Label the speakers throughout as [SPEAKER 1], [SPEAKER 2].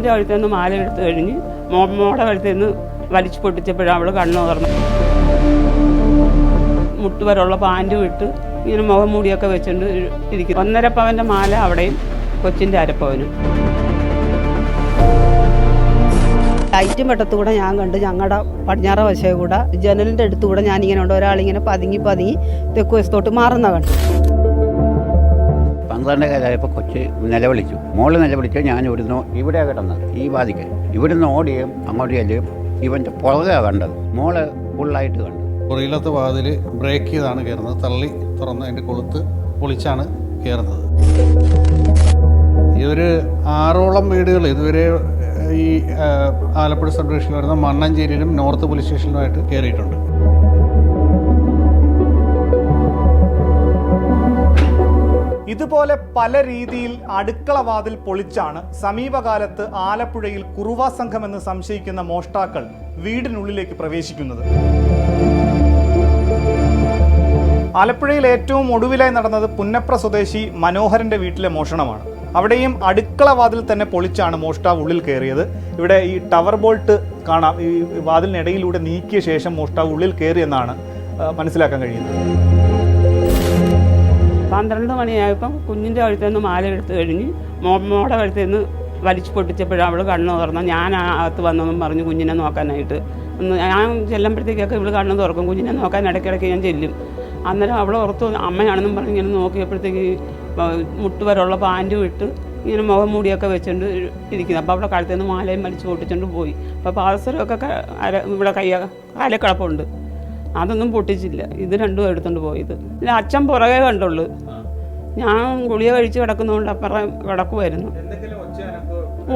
[SPEAKER 1] കുഞ്ഞിൻ്റെ കഴുത്തിൽ നിന്ന് മാല എടുത്തു കഴിഞ്ഞ് മോടെ കഴുത്തിൽ നിന്ന് വലിച്ചു പൊട്ടിച്ചപ്പോഴാണ് അവൾ കണ്ണു തുറന്നു. മുട്ടുവരുള്ള പാൻറ്റും ഇട്ട് ഇങ്ങനെ മുഖം മൂടിയൊക്കെ വെച്ചുകൊണ്ട് ഇരിക്കുന്നു. 1.5 പവൻ്റെ മാല അവിടെയും കൊച്ചിൻ്റെ അരപ്പവനും. ലൈറ്റും വെട്ടത്തുകൂടെ ഞാൻ കണ്ട് ഞങ്ങളുടെ പടിഞ്ഞാറ വശയെ കൂടെ ജനലിൻ്റെ അടുത്തുകൂടെ ഞാനിങ്ങനെ ഉണ്ട് ഒരാളിങ്ങനെ പതുങ്ങി തെക്ക് വശത്തോട്ട് മാറുന്ന കണ്ടു.
[SPEAKER 2] 12 കാലമായപ്പോൾ കൊച്ച് നിലവിളിച്ചു. മോള് നിലവിളിച്ച് ഞാൻ ഇവിടുന്ന് ഇവിടെയാണ് കിടന്നത്, ഈ വാതിക്ക് ഇവിടുന്ന് ഓടിയും അങ്ങോട്ട് ചെല്ലും. ഇവൻ്റെ പുറകെയാണ് കണ്ടത്. മോള് ഫുള്ളായിട്ട് കണ്ടു.
[SPEAKER 3] പുറയിലത്തെ വാതിൽ ബ്രേക്ക് ചെയ്താണ് കയറുന്നത്. തള്ളി തുറന്ന് അതിൻ്റെ കൊളുത്ത് പൊളിച്ചാണ് കയറുന്നത്. ഇതൊരു 6ഓളം വീടുകൾ ഇതുവരെ ഈ ആലപ്പുഴ സബ് ഡിവിഷനിൽ വരുന്ന മണ്ണഞ്ചേരിയിലും നോർത്ത് പോലീസ് സ്റ്റേഷനിലുമായിട്ട് കയറിയിട്ടുണ്ട്.
[SPEAKER 4] ഇതുപോലെ പല രീതിയിൽ അടുക്കള വാതിൽ പൊളിച്ചാണ് സമീപകാലത്ത് ആലപ്പുഴയിൽ കുറുവ സംഘം എന്ന് സംശയിക്കുന്ന മോഷ്ടാക്കൾ വീടിനുള്ളിലേക്ക് പ്രവേശിക്കുന്നത്. ആലപ്പുഴയിൽ ഏറ്റവും ഒടുവിലായി നടന്നത് പുന്നപ്ര സ്വദേശി മനോഹരന്റെ വീട്ടിലെ മോഷണമാണ്. അവിടെയും അടുക്കള വാതിൽ തന്നെ പൊളിച്ചാണ് മോഷ്ടാവ് ഉള്ളിൽ കയറിയത്. ഇവിടെ ഈ ടവർ ബോൾട്ട് കാണാം. ഈ വാതിലിനിടയിലൂടെ നീക്കിയ ശേഷം മോഷ്ടാവ് ഉള്ളിൽ കയറിയെന്നാണ് മനസ്സിലാക്കാൻ കഴിയുന്നത്.
[SPEAKER 1] 12 മണിയായപ്പം കുഞ്ഞിൻ്റെ കഴുത്തിൽ നിന്ന് മാല എടുത്തു കഴിഞ്ഞ് മോടെ കഴുത്തിൽ നിന്ന് വലിച്ചു പൊട്ടിച്ചപ്പോഴാണ് അവൾ കണ്ണു തുറന്നു. ഞാൻ അകത്ത് വന്നെന്നും പറഞ്ഞു കുഞ്ഞിനെ നോക്കാനായിട്ട്. ഞാൻ ചെല്ലുമ്പോഴത്തേക്കൊക്കെ ഇവൾ കണ്ണു തുറക്കും. കുഞ്ഞിനെ നോക്കാൻ ഇടയ്ക്കിടയ്ക്ക് ഞാൻ ചെല്ലും. അന്നേരം അവൾ ഓർത്തു അമ്മയാണെന്നും പറഞ്ഞ് ഇങ്ങനെ നോക്കിയപ്പോഴത്തേക്ക് മുട്ടുവരുള്ള പാൻറ്റും ഇട്ട് ഇങ്ങനെ മുഖം മൂടിയൊക്കെ വെച്ചുകൊണ്ട് ഇരിക്കുന്നത്. അപ്പോൾ അവിടെ കഴുത്തിൽ നിന്ന് മാലയും വലിച്ചു പൊട്ടിച്ചുകൊണ്ട് പോയി. അപ്പോൾ പാദസരമൊക്കെ ഇവിടെ കാലക്കിടപ്പുണ്ട്. അതൊന്നും പൊട്ടിച്ചില്ല. ഇത് രണ്ടും എടുത്തുകൊണ്ട് പോയത്. ഇല്ല, അച്ഛൻ പുറകെ കണ്ടുള്ളൂ. ഞാൻ ഗുളിക കഴിച്ച് കിടക്കുന്നതുകൊണ്ട് അപ്പുറം കിടക്കുമായിരുന്നു.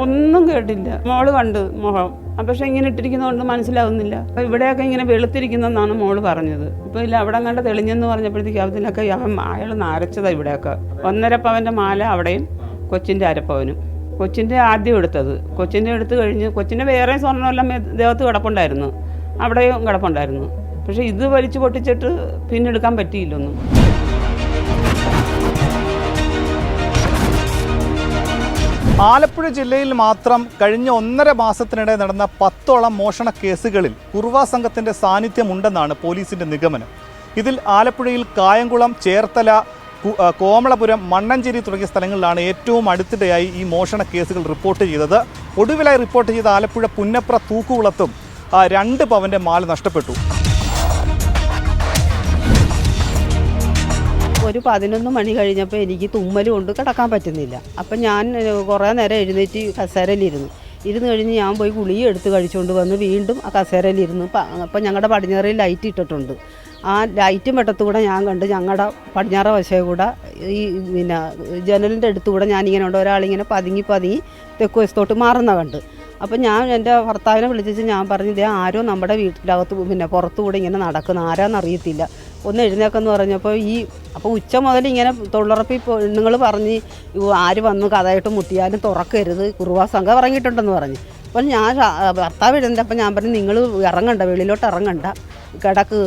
[SPEAKER 1] ഒന്നും കേട്ടില്ല. മോള് കണ്ട് മുഖം. പക്ഷെ ഇങ്ങനെ ഇട്ടിരിക്കുന്നതുകൊണ്ട് മനസ്സിലാവുന്നില്ല. അപ്പോൾ ഇവിടെയൊക്കെ ഇങ്ങനെ വെളുത്തിരിക്കുന്നതെന്നാണ് മോള് പറഞ്ഞത്. ഇപ്പോൾ ഇല്ല, അവിടെ കണ്ട് തെളിഞ്ഞെന്ന് പറഞ്ഞപ്പോഴത്തേക്ക് അതിലൊക്കെ അയാൾ നരച്ചതാണ്. ഇവിടെയൊക്കെ 1.5 പവൻ്റെ മാല അവിടെയും കൊച്ചിൻ്റെ അരപ്പവനും. കൊച്ചിൻ്റെ ആദ്യം എടുത്തത്. കൊച്ചിൻ്റെ എടുത്ത് കഴിഞ്ഞ് കൊച്ചിൻ്റെ വേറെ സ്വർണ്ണമെല്ലാം ദേഹത്ത് കിടപ്പുണ്ടായിരുന്നു, അവിടെയും കിടപ്പുണ്ടായിരുന്നു. പക്ഷെ ഇത് വലിച്ചു പൊട്ടിച്ചിട്ട് പിന്നെ എടുക്കാൻ പറ്റിയില്ലൊന്നും.
[SPEAKER 4] ആലപ്പുഴ ജില്ലയിൽ മാത്രം കഴിഞ്ഞ 1.5 മാസത്തിനിടെ നടന്ന 10ഓളം മോഷണ കേസുകളിൽ കുറുവ സംഘത്തിൻ്റെ സാന്നിധ്യമുണ്ടെന്നാണ് പോലീസിൻ്റെ നിഗമനം. ഇതിൽ ആലപ്പുഴയിൽ കായംകുളം, ചേർത്തല, കോമളപുരം, മണ്ണഞ്ചേരി തുടങ്ങിയ സ്ഥലങ്ങളിലാണ് ഏറ്റവും അടുത്തിടെയായി ഈ മോഷണ കേസുകൾ റിപ്പോർട്ട് ചെയ്തത്. ഒടുവിലായി റിപ്പോർട്ട് ചെയ്ത ആലപ്പുഴ പുന്നപ്ര തൂക്കുകുളത്തും 2 പവൻ്റെ മാല നഷ്ടപ്പെട്ടു.
[SPEAKER 5] ഒരു 11 മണി കഴിഞ്ഞപ്പോൾ എനിക്ക് തുമ്മൽ കൊണ്ട് കിടക്കാൻ പറ്റുന്നില്ല. അപ്പം ഞാൻ കുറേ നേരം എഴുന്നേറ്റ് കസേരയിലിരുന്നു. കഴിഞ്ഞ് ഞാൻ പോയി ഗുളിക എടുത്ത് കഴിച്ചുകൊണ്ട് വന്ന് വീണ്ടും ആ കസേരയിലിരുന്നു. അപ്പം ഞങ്ങളുടെ പടിഞ്ഞാറയിൽ ലൈറ്റ് ഇട്ടിട്ടുണ്ട്. ആ ലൈറ്റും വെട്ടത്തുകൂടെ ഞാൻ കണ്ട് ഞങ്ങളുടെ പടിഞ്ഞാറ വശയെ കൂടെ ഈ ജനലിൻ്റെ അടുത്തുകൂടെ ഞാനിങ്ങനെ ഉണ്ട് ഒരാളിങ്ങനെ പതുങ്ങി തെക്ക് വശത്തോട്ട് മാറുന്ന കണ്ട്. അപ്പം ഞാൻ എൻ്റെ ഭർത്താവിനെ വിളിച്ചിട്ട് ഞാൻ പറഞ്ഞു, ഇതേ ആരോ നമ്മുടെ വീട്ടിനകത്ത് പുറത്തുകൂടെ ഇങ്ങനെ നടക്കുന്നു, ആരാന്നറിയത്തില്ല, ഒന്ന് എഴുന്നേക്കെന്ന് പറഞ്ഞപ്പോൾ അപ്പോൾ ഉച്ച മുതൽ ഇങ്ങനെ തൊഴിലുറപ്പിൽ പെണ്ണുങ്ങൾ പറഞ്ഞ് ആര് വന്നു കഥയായിട്ട് മുട്ടിയാലും തുറക്കരുത്, കുറുവ സംഘം ഇറങ്ങിയിട്ടുണ്ടെന്ന് പറഞ്ഞു. അപ്പം ഞാൻ ഭർത്താവ് എഴുന്നേറ്റ്. അപ്പം ഞാൻ പറഞ്ഞു, നിങ്ങൾ ഇറങ്ങണ്ട, വെളിയിലോട്ട് ഇറങ്ങണ്ട, കിടക്ക്,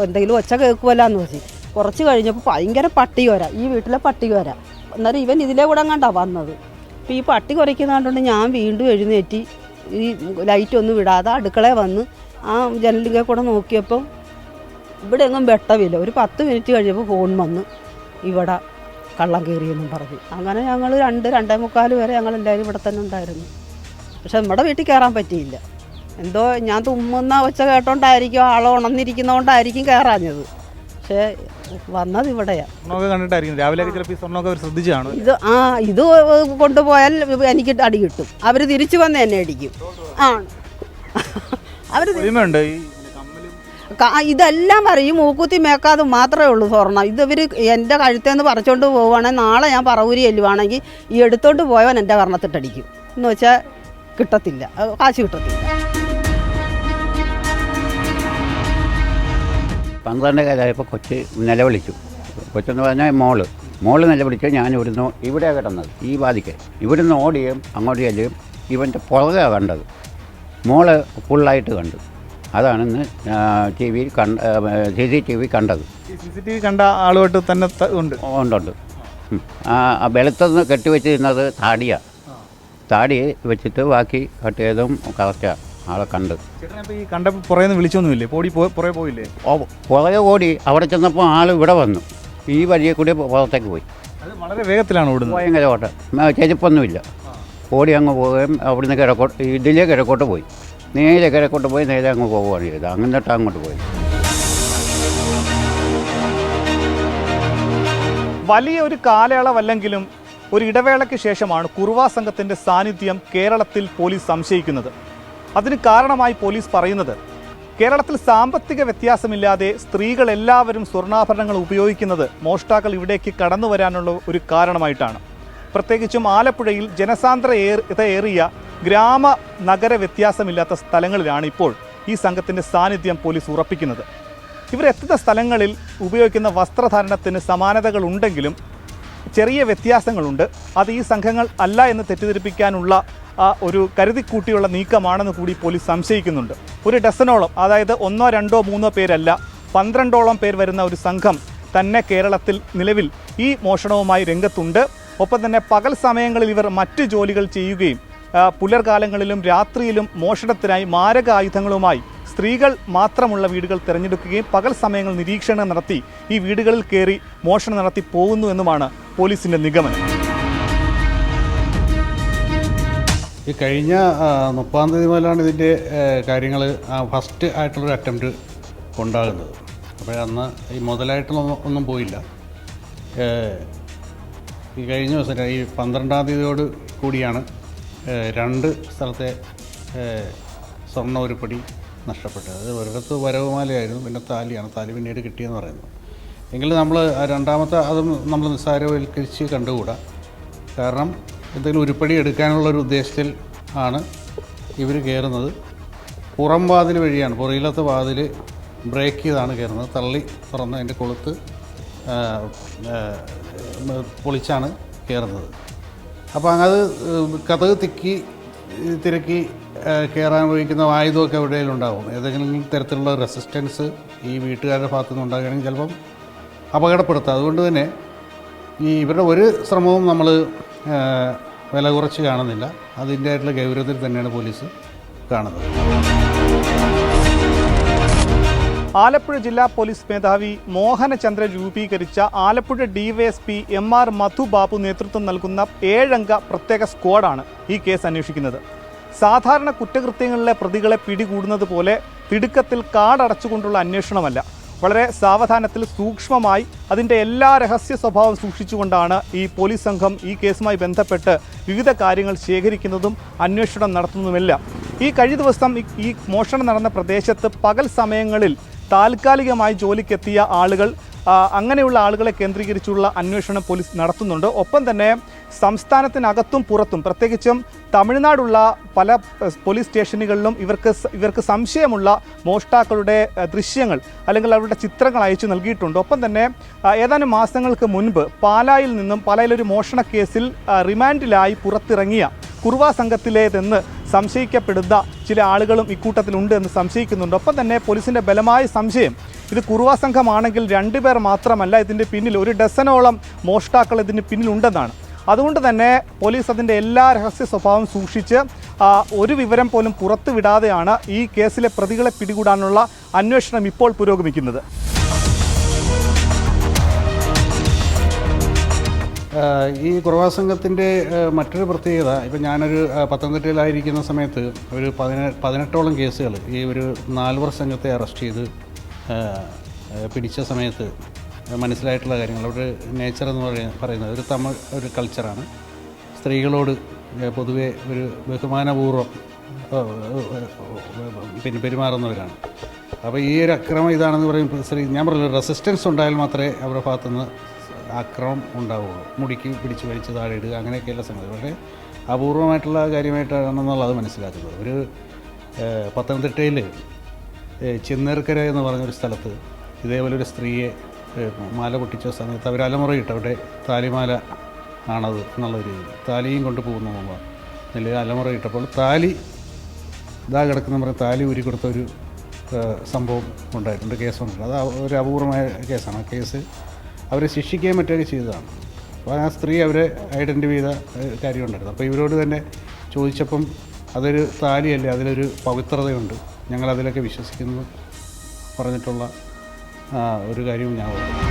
[SPEAKER 5] എന്തെങ്കിലും ഒച്ച കേൾക്കുമല്ലാന്ന് വെച്ച്. കുറച്ച് കഴിഞ്ഞപ്പോൾ ഭയങ്കര പട്ടി കൊര, ഈ വീട്ടിലെ പട്ടി കൊര. അന്നേരം ഇവൻ ഇതിലെ കൂടെ കണ്ടാണ് വന്നത്. അപ്പോൾ ഈ പട്ടി കുറയ്ക്കുന്ന കണ്ടുകൊണ്ട് ഞാൻ വീണ്ടും എഴുന്നേറ്റ് ഈ ലൈറ്റൊന്നും വിടാതെ അടുക്കളയിൽ വന്ന് ആ ജനലിൽ കൂടെ നോക്കിയപ്പം ഇവിടെ എങ്ങും വെട്ടമില്ല. ഒരു 10 മിനിറ്റ് കഴിഞ്ഞപ്പോൾ ഫോൺ വന്ന് ഇവിടെ കള്ളം കയറിയെന്നും പറഞ്ഞു. അങ്ങനെ ഞങ്ങൾ 2-2:45 വരെ ഞങ്ങളെല്ലാവരും ഇവിടെ തന്നെ ഉണ്ടായിരുന്നു. പക്ഷെ നമ്മുടെ വീട്ടിൽ കയറാൻ പറ്റിയില്ല. എന്തോ ഞാൻ തുമ്മുന്ന ഒച്ച കേട്ടോണ്ടായിരിക്കും, ആളോ ഉണർന്നിരിക്കുന്നതുകൊണ്ടായിരിക്കും കയറാഞ്ഞത്. പക്ഷേ വന്നത് ഇവിടെയാണ്. ഇത് കൊണ്ടുപോയാൽ എനിക്ക് അടി കിട്ടും. അവർ തിരിച്ചു വന്ന് എന്നെ അടിക്കും. ഇതെല്ലാം പറയും. മൂക്കുത്തി മേക്കാതെ മാത്രമേ ഉള്ളൂ സ്വർണ്ണം. ഇവർ എൻ്റെ കഴുത്തേന്ന് പറിച്ചോണ്ട് പോവുകയാണെങ്കിൽ നാളെ ഞാൻ പറവൂരി ചെല്ലുവാണെങ്കിൽ ഈ എടുത്തോണ്ട് പോയവൻ എൻ്റെ കർണത്തിട്ടടിക്കും. എന്ന് വെച്ചാൽ കിട്ടത്തില്ല, കാശ് കിട്ടത്തില്ല.
[SPEAKER 2] 12 കാലമായപ്പോൾ കൊച്ച് നിലവിളിച്ചു. കൊച്ചെന്ന് പറഞ്ഞാൽ മോള് നിലവിളിച്ച് ഞാൻ ഇവിടെയാണ് കിടന്നത്, ഈ വാതിക്ക് ഇവിടുന്ന് ഓടിയും അങ്ങോട്ട് ചെല്ലും. ഇവൻ്റെ പുറകെയാണ് കണ്ടത്. മോള് ഫുള്ളായിട്ട് കണ്ടു. അതാണെന്ന് CCTV കണ്ടത്.
[SPEAKER 4] CCTV കണ്ട ആളുമായിട്ട് തന്നെ ഉണ്ട്.
[SPEAKER 2] ആ വെളുത്തൊന്ന് കെട്ടിവെച്ചിരുന്നത് താടിയാണ്. താടി വെച്ചിട്ട് ബാക്കി കട്ട് ചെയ്തും കറക്റ്റാണ് ആളെ കണ്ട്.
[SPEAKER 4] ചേട്ടനെ അപ്പോൾ ഈ കണ്ടപ്പോൾ പുറകെ നിന്ന് വിളിച്ചൊന്നുമില്ലേ? പുറകെ പോയില്ലേ?
[SPEAKER 2] പുറകെ ഓടി അവിടെ ചെന്നപ്പോൾ ആൾ ഇവിടെ വന്നു, ഈ വഴിയെ കൂടി പുറത്തേക്ക് പോയി.
[SPEAKER 4] അത് വളരെ വേഗത്തിലാണ് ഓടുന്നത്.
[SPEAKER 2] ഭയങ്കര ഓട്ടം, ചെരുപ്പൊന്നുമില്ല. ഓടി അങ്ങ് പോവുകയും അവിടുന്ന് ഇതിലേ കിഴക്കോട്ട് പോയി, നേരെ കിഴക്കോട്ട് പോയി നേരെ അങ്ങ് പോവുകയാണ് ചെയ്തത്. അങ്ങോട്ട് അങ്ങോട്ട് പോയി.
[SPEAKER 4] വലിയ ഒരു കാലയളവല്ലെങ്കിലും ഒരു ഇടവേളയ്ക്ക് ശേഷമാണ് കുറുവാ സംഘത്തിൻ്റെ സാന്നിധ്യം കേരളത്തിൽ പോലീസ് സംശയിക്കുന്നത്. അതിന് കാരണമായി പോലീസ് പറയുന്നത്, കേരളത്തിൽ സാമ്പത്തിക വ്യത്യാസമില്ലാതെ സ്ത്രീകൾ എല്ലാവരും സ്വർണ്ണാഭരണങ്ങൾ ഉപയോഗിക്കുന്നത് മോഷ്ടാക്കൾ ഇവിടേക്ക് കടന്നു വരാനുള്ള ഒരു കാരണമായിട്ടാണ്. പ്രത്യേകിച്ചും ആലപ്പുഴയിൽ ജനസാന്ദ്രതയേറിയ ഗ്രാമ നഗര വ്യത്യാസമില്ലാത്ത സ്ഥലങ്ങളിലാണ് ഇപ്പോൾ ഈ സംഘത്തിൻ്റെ സാന്നിധ്യം പോലീസ് ഉറപ്പിക്കുന്നത്. ഇവരെത്തുന്ന സ്ഥലങ്ങളിൽ ഉപയോഗിക്കുന്ന വസ്ത്രധാരണത്തിന് സമാനതകളുണ്ടെങ്കിലും ചെറിയ വ്യത്യാസങ്ങളുണ്ട്. അത് ഈ സംഘങ്ങൾ അല്ല എന്ന് തെറ്റിദ്ധരിപ്പിക്കാനുള്ള ഒരു കരുതിക്കൂട്ടിയുള്ള നീക്കമാണെന്ന് കൂടി പോലീസ് സംശയിക്കുന്നുണ്ട്. ഒരു ഡസനോളം, അതായത് 1, 2, 3 പേരല്ല, 12ഓളം പേർ വരുന്ന ഒരു സംഘം തന്നെ കേരളത്തിൽ നിലവിൽ ഈ മോഷണവുമായി രംഗത്തുണ്ട്. ഒപ്പം തന്നെ പകൽ സമയങ്ങളിൽ ഇവർ മറ്റ് ജോലികൾ ചെയ്യുകയും പുലർകാലങ്ങളിലും രാത്രിയിലും മോഷണത്തിനായി മാരകായുധങ്ങളുമായി സ്ത്രീകൾ മാത്രമുള്ള വീടുകൾ തിരഞ്ഞെടുക്കുകയും പകൽ സമയങ്ങൾ നിരീക്ഷണം നടത്തി ഈ വീടുകളിൽ കയറി മോഷണം നടത്തി പോകുന്നു എന്നുമാണ് പോലീസിൻ്റെ നിഗമനം.
[SPEAKER 3] ഈ കഴിഞ്ഞ 30-ാം തീയതി മുതലാണ് ഇതിൻ്റെ കാര്യങ്ങൾ ഫസ്റ്റ് ആയിട്ടുള്ളൊരു അറ്റംപ്റ്റ് ഉണ്ടാകുന്നത്. അപ്പോൾ അന്ന് ഈ മുതലായിട്ടുള്ള ഒന്നും പോയില്ല. ഈ കഴിഞ്ഞ ദിവസം ഈ 12-ാം തീയതിയോട് കൂടിയാണ് 2 സ്ഥലത്തെ സ്വർണ്ണ ഉരുപ്പടി നഷ്ടപ്പെട്ടത്. അത് ഒരിടത്ത് വരവുമാലയായിരുന്നു, പിന്നെ താലിയാണ്. താലി പിന്നീട് കിട്ടിയെന്ന് പറയുന്നു. എങ്കിലും നമ്മൾ രണ്ടാമത്തെ അതും നമ്മൾ നിസ്സാരവൽക്കരിച്ച് കണ്ടുകൂടാ. കാരണം എന്തെങ്കിലും ഉരുപ്പടി എടുക്കാനുള്ളൊരു ഉദ്ദേശത്തിൽ ആണ് ഇവർ കയറുന്നത്. പുറം വാതിൽ വഴിയാണ്, പുറയിലത്തെ വാതിൽ ബ്രേക്ക് ചെയ്താണ് കയറുന്നത്. തള്ളി തുറന്ന് അതിൻ്റെ കൊളുത്ത് പൊളിച്ചാണ് കയറുന്നത്. അപ്പോൾ അത് കതക് തിരക്കി കയറാൻ ഉപയോഗിക്കുന്ന ആയുധമൊക്കെ എവിടെയെങ്കിലുണ്ടാകും. ഏതെങ്കിലും തരത്തിലുള്ള റെസിസ്റ്റൻസ് ഈ വീട്ടുകാരുടെ ഭാഗത്തു നിന്ന് ഉണ്ടാകുകയാണെങ്കിൽ ചിലപ്പം അപകടപ്പെടുത്താം. അതുകൊണ്ട് തന്നെ ഇവരുടെ ഒരു ശ്രമവും നമ്മൾ വില കുറച്ച് കാണുന്നില്ല. അതിൻ്റെ ആയിട്ടുള്ള ഗൗരവത്തിൽ തന്നെയാണ് പോലീസ് കാണുന്നത്.
[SPEAKER 4] ആലപ്പുഴ ജില്ലാ പോലീസ് മേധാവി മോഹനചന്ദ്രൻ രൂപീകരിച്ച ആലപ്പുഴ ഡിവൈഎസ്പി MR മധുബാബു നേതൃത്വം നൽകുന്ന 7 അംഗ പ്രത്യേക സ്ക്വാഡാണ് ഈ കേസ് അന്വേഷിക്കുന്നത്. സാധാരണ കുറ്റകൃത്യങ്ങളിലെ പ്രതികളെ പിടികൂടുന്നത് പോലെ തിടുക്കത്തിൽ കാടടച്ചുകൊണ്ടുള്ള അന്വേഷണമല്ല. വളരെ സാവധാനത്തിൽ സൂക്ഷ്മമായി അതിൻ്റെ എല്ലാ രഹസ്യ സ്വഭാവം സൂക്ഷിച്ചുകൊണ്ടാണ് ഈ പോലീസ് സംഘം ഈ കേസുമായി ബന്ധപ്പെട്ട് വിവിധ കാര്യങ്ങൾ ശേഖരിക്കുന്നതും അന്വേഷണം നടത്തുന്നതുമെല്ലാം. ഈ കഴിഞ്ഞ ദിവസം ഈ മോഷണം നടന്ന പ്രദേശത്ത് പകൽ സമയങ്ങളിൽ താൽക്കാലികമായി ജോലിക്കെത്തിയ ആളുകൾ, അങ്ങനെയുള്ള ആളുകളെ കേന്ദ്രീകരിച്ചുള്ള അന്വേഷണം പോലീസ് നടത്തുന്നുണ്ട്. ഒപ്പം തന്നെ സംസ്ഥാനത്തിനകത്തും പുറത്തും, പ്രത്യേകിച്ചും തമിഴ്നാടുള്ള പല പോലീസ് സ്റ്റേഷനുകളിലും ഇവർക്ക് സംശയമുള്ള മോഷ്ടാക്കളുടെ ദൃശ്യങ്ങൾ അല്ലെങ്കിൽ അവരുടെ ചിത്രങ്ങൾ അയച്ചു നൽകിയിട്ടുണ്ട്. ഒപ്പം തന്നെ ഏതാനും മാസങ്ങൾക്ക് മുൻപ് പാലായിലൊരു മോഷണ കേസിൽ റിമാൻഡിലായി പുറത്തിറങ്ങിയ കുറുവാ സംഘത്തിലേതെന്ന് സംശയിക്കപ്പെടുന്ന ചില ആളുകളും ഇക്കൂട്ടത്തിലുണ്ട് എന്ന് സംശയിക്കുന്നുണ്ട്. ഒപ്പം തന്നെ പോലീസിൻ്റെ ബലമായ സംശയം ഇത് കുറുവാ സംഘമാണെങ്കിൽ 2 പേർ മാത്രമല്ല, ഇതിൻ്റെ പിന്നിൽ 1 ഡസനോളം മോഷ്ടാക്കൾ ഇതിന് പിന്നിലുണ്ടെന്നാണ്. അതുകൊണ്ട് തന്നെ പോലീസ് അതിൻ്റെ എല്ലാ രഹസ്യ സ്വഭാവം സൂക്ഷിച്ച് ഒരു വിവരം പോലും പുറത്തുവിടാതെയാണ് ഈ കേസിലെ പ്രതികളെ പിടികൂടാനുള്ള അന്വേഷണം ഇപ്പോൾ പുരോഗമിക്കുന്നത്.
[SPEAKER 3] ഈ കുറുവാ സംഘത്തിൻ്റെ മറ്റൊരു പ്രത്യേകത, ഇപ്പം ഞാനൊരു പത്തനംതിട്ടയിലായിരിക്കുന്ന സമയത്ത് ഒരു 18ഓളം കേസുകൾ ഈ ഒരു 4 വർഷ സംഘത്തെ അറസ്റ്റ് ചെയ്ത് പിടിച്ച സമയത്ത് മനസ്സിലായിട്ടുള്ള കാര്യങ്ങൾ, അവരുടെ നേച്ചർ എന്ന് പറയുന്നത് ഒരു കൾച്ചറാണ്. സ്ത്രീകളോട് പൊതുവെ ഒരു ബഹുമാനപൂർവ്വം പെരുമാറുന്നവരാണ്. അപ്പോൾ ഈ ഒരു അക്രമം ഇതാണെന്ന് പറയുമ്പോൾ ഞാൻ പറഞ്ഞത് റെസിസ്റ്റൻസ് ഉണ്ടായാൽ മാത്രമേ അവരുടെ ഭാഗത്തുനിന്ന് ആക്രമണം ഉണ്ടാവുകയുള്ളൂ. മുടിക്ക് പിടിച്ച് വലിച്ച് താഴെ ഇടുക അങ്ങനെയൊക്കെയുള്ള സംഗതി. പക്ഷേ അപൂർവമായിട്ടുള്ള കാര്യമായിട്ടാണെന്നുള്ളത് മനസ്സിലാക്കുന്നത്. ഒരു പത്തനംതിട്ടയിൽ ചെന്നേർക്കര എന്ന് പറഞ്ഞൊരു സ്ഥലത്ത് ഇതേപോലെ ഒരു സ്ത്രീയെ മാല പൊട്ടിച്ച സമയത്ത് അവർ അലമുറയിട്ട്, അവിടെ താലിമാല ആണത് എന്നുള്ള രീതിയിൽ താലിയും കൊണ്ട് പോകുന്ന മുമ്പ് അല്ലെങ്കിൽ അലമുറയിട്ടപ്പോൾ താലി ഇതാ കിടക്കുന്ന പറഞ്ഞ താലി ഊരി കൊടുത്ത ഒരു സംഭവം ഉണ്ടായിട്ടുണ്ട്, കേസുണ്ട്. അത് ഒരു അപൂർവമായ കേസാണ്. ആ കേസ് അവരെ ശിക്ഷിക്കുകയും മറ്റൊക്കെ ചെയ്തതാണ്. അപ്പോൾ ആ സ്ത്രീ അവരെ ഐഡൻറ്റിഫൈ ചെയ്ത കാര്യമുണ്ടായിരുന്നു. അപ്പോൾ ഇവരോട് തന്നെ ചോദിച്ചപ്പം അതൊരു താലിയല്ലേ, അതിലൊരു പവിത്രതയുണ്ട്, ഞങ്ങളതിലൊക്കെ വിശ്വസിക്കുന്നു പറഞ്ഞിട്ടുള്ള ഒരു കാര്യവും ഞാൻ ഓർക്കുന്നു.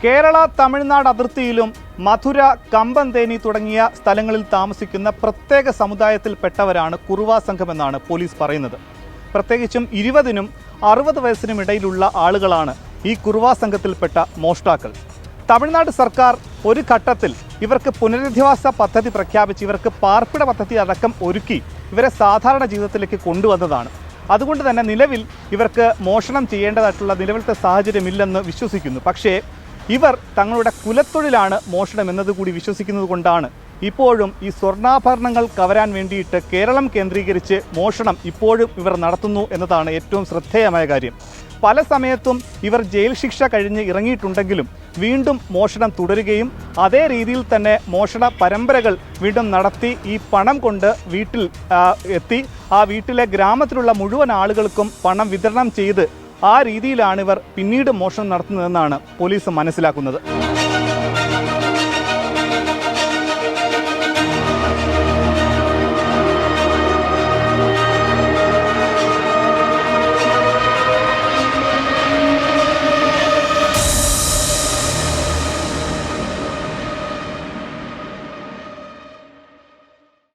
[SPEAKER 4] കേരള തമിഴ്നാട് അതിർത്തിയിലും മധുര, കമ്പന്തേനി തുടങ്ങിയ സ്ഥലങ്ങളിൽ താമസിക്കുന്ന പ്രത്യേക സമുദായത്തിൽപ്പെട്ടവരാണ് കുറുവാ സംഘമെന്നാണ് പോലീസ് പറയുന്നത്. പ്രത്യേകിച്ചും 20നും 60 വയസ്സിനും ഇടയിലുള്ള ആളുകളാണ് ഈ കുറുവാ സംഘത്തിൽപ്പെട്ട മോഷ്ടാക്കൾ. തമിഴ്നാട് സർക്കാർ ഒരു ഘട്ടത്തിൽ ഇവർക്ക് പുനരധിവാസ പദ്ധതി പ്രഖ്യാപിച്ച് ഇവർക്ക് പാർപ്പിട പദ്ധതി അടക്കം ഒരുക്കി ഇവരെ സാധാരണ ജീവിതത്തിലേക്ക് കൊണ്ടുവന്നതാണ്. അതുകൊണ്ട് തന്നെ നിലവിൽ ഇവർക്ക് മോഷണം ചെയ്യേണ്ടതായിട്ടുള്ള നിലവിലത്തെ സാഹചര്യമില്ലെന്ന് വിശ്വസിക്കുന്നു. പക്ഷേ ഇവർ തങ്ങളുടെ കുലത്തൊഴിലാണ് മോഷണം എന്നതുകൂടി വിശ്വസിക്കുന്നത് കൊണ്ടാണ് ഇപ്പോഴും ഈ സ്വർണ്ണാഭരണങ്ങൾ കവരാൻ വേണ്ടിയിട്ട് കേരളം കേന്ദ്രീകരിച്ച് മോഷണം ഇപ്പോഴും ഇവർ നടത്തുന്നു എന്നതാണ് ഏറ്റവും ശ്രദ്ധേയമായ കാര്യം. പല സമയത്തും ഇവർ ജയിൽ ശിക്ഷ കഴിഞ്ഞ് ഇറങ്ങിയിട്ടുണ്ടെങ്കിലും വീണ്ടും മോഷണം തുടരുകയും അതേ രീതിയിൽ തന്നെ മോഷണ പരമ്പരകൾ വീണ്ടും നടത്തി ഈ പണം കൊണ്ട് വീട്ടിൽ എത്തി ആ വീട്ടിലെ ഗ്രാമത്തിലുള്ള മുഴുവൻ ആളുകൾക്കും പണം വിതരണം ചെയ്ത് ആ രീതിയിലാണ് ഇവർ പിന്നീട് മോഷണം നടത്തുന്നതെന്നാണ് പോലീസ് മനസ്സിലാക്കുന്നത്.